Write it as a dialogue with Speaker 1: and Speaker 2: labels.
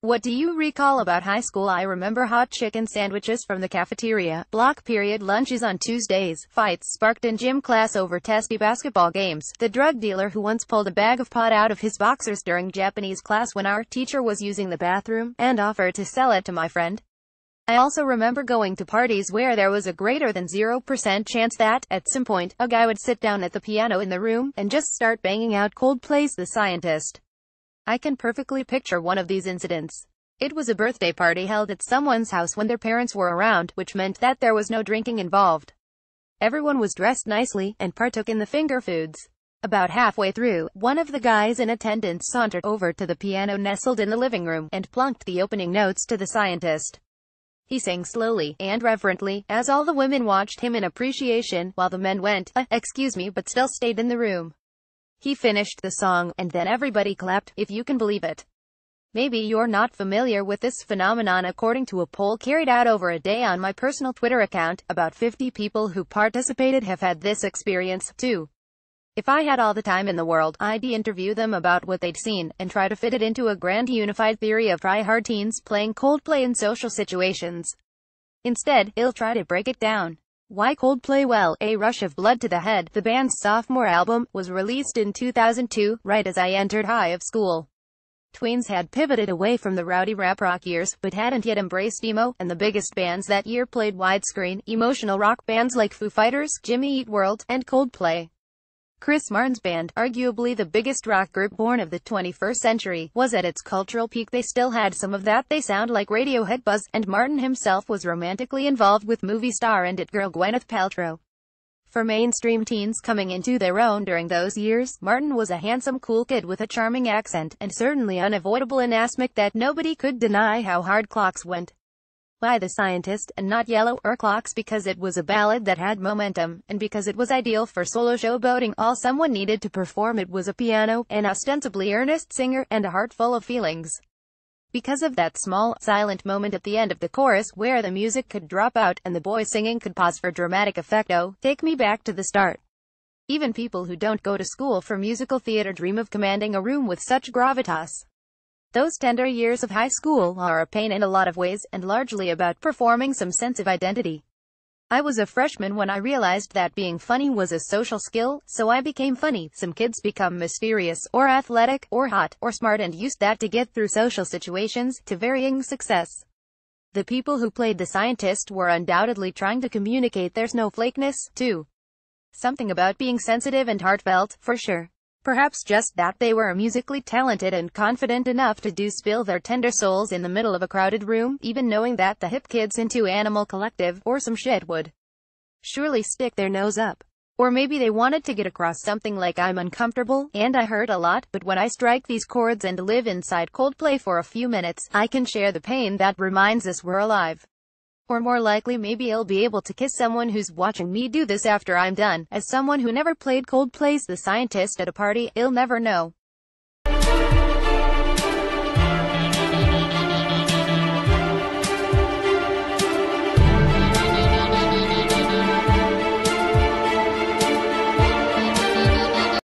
Speaker 1: What do you recall about high school? I remember hot chicken sandwiches from the cafeteria, block period lunches on Tuesdays, fights sparked in gym class over testy basketball games, the drug dealer who once pulled a bag of pot out of his boxers during Japanese class when our teacher was using the bathroom, and offered to sell it to my friend. I also remember going to parties where there was a greater than 0% chance that, at some point, a guy would sit down at the piano in the room, and just start banging out Coldplay's The Scientist. I can perfectly picture one of these incidents. It was a birthday party held at someone's house when their parents were around, which meant that there was no drinking involved. Everyone was dressed nicely, and partook in the finger foods. About halfway through, one of the guys in attendance sauntered over to the piano nestled in the living room, and plunked the opening notes to The Scientist. He sang slowly, and reverently, as all the women watched him in appreciation, while the men went, excuse me, but still stayed in the room. He finished the song, and then everybody clapped, if you can believe it. Maybe you're not familiar with this phenomenon. According to a poll carried out over a day on my personal Twitter account, about 50 people who participated have had this experience, too. If I had all the time in the world, I'd interview them about what they'd seen, and try to fit it into a grand unified theory of try-hard teens playing Coldplay in social situations. Instead, I'll try to break it down. Why Coldplay? Well, A Rush of Blood to the Head, the band's sophomore album, was released in 2002, right as I entered high of school. Tweens had pivoted away from the rowdy rap rock years, but hadn't yet embraced emo, and the biggest bands that year played widescreen, emotional rock bands like Foo Fighters, Jimmy Eat World, and Coldplay. Chris Martin's band, arguably the biggest rock group born of the 21st century, was at its cultural peak. They still had some of that "they sound like Radiohead" buzz, and Martin himself was romantically involved with movie star and it girl Gwyneth Paltrow. For mainstream teens coming into their own during those years, Martin was a handsome cool kid with a charming accent, and certainly unavoidable in aspect that nobody could deny how hard Clocks went. By The Scientist, and not Yellow or Clocks, because it was a ballad that had momentum, and because it was ideal for solo showboating. All someone needed to perform it was a piano, an ostensibly earnest singer, and a heart full of feelings. Because of that small, silent moment at the end of the chorus, where the music could drop out, and the boy singing could pause for dramatic effect. Oh, take me back to the start. Even people who don't go to school for musical theater dream of commanding a room with such gravitas. Those tender years of high school are a pain in a lot of ways, and largely about performing some sense of identity. I was a freshman when I realized that being funny was a social skill, so I became funny. Some kids become mysterious, or athletic, or hot, or smart, and used that to get through social situations, to varying success. The people who played The Scientist were undoubtedly trying to communicate their snowflakeness, too. Something about being sensitive and heartfelt, for sure. Perhaps just that they were musically talented and confident enough to spill their tender souls in the middle of a crowded room, even knowing that the hip kids into Animal Collective, or some shit, would surely stick their nose up. Or maybe they wanted to get across something like "I'm uncomfortable, and I hurt a lot, but when I strike these chords and live inside Coldplay for a few minutes, I can share the pain that reminds us we're alive." Or more likely, maybe I'll be able to kiss someone who's watching me do this after I'm done. As someone who never played Coldplay's The Scientist at a party, I'll never know.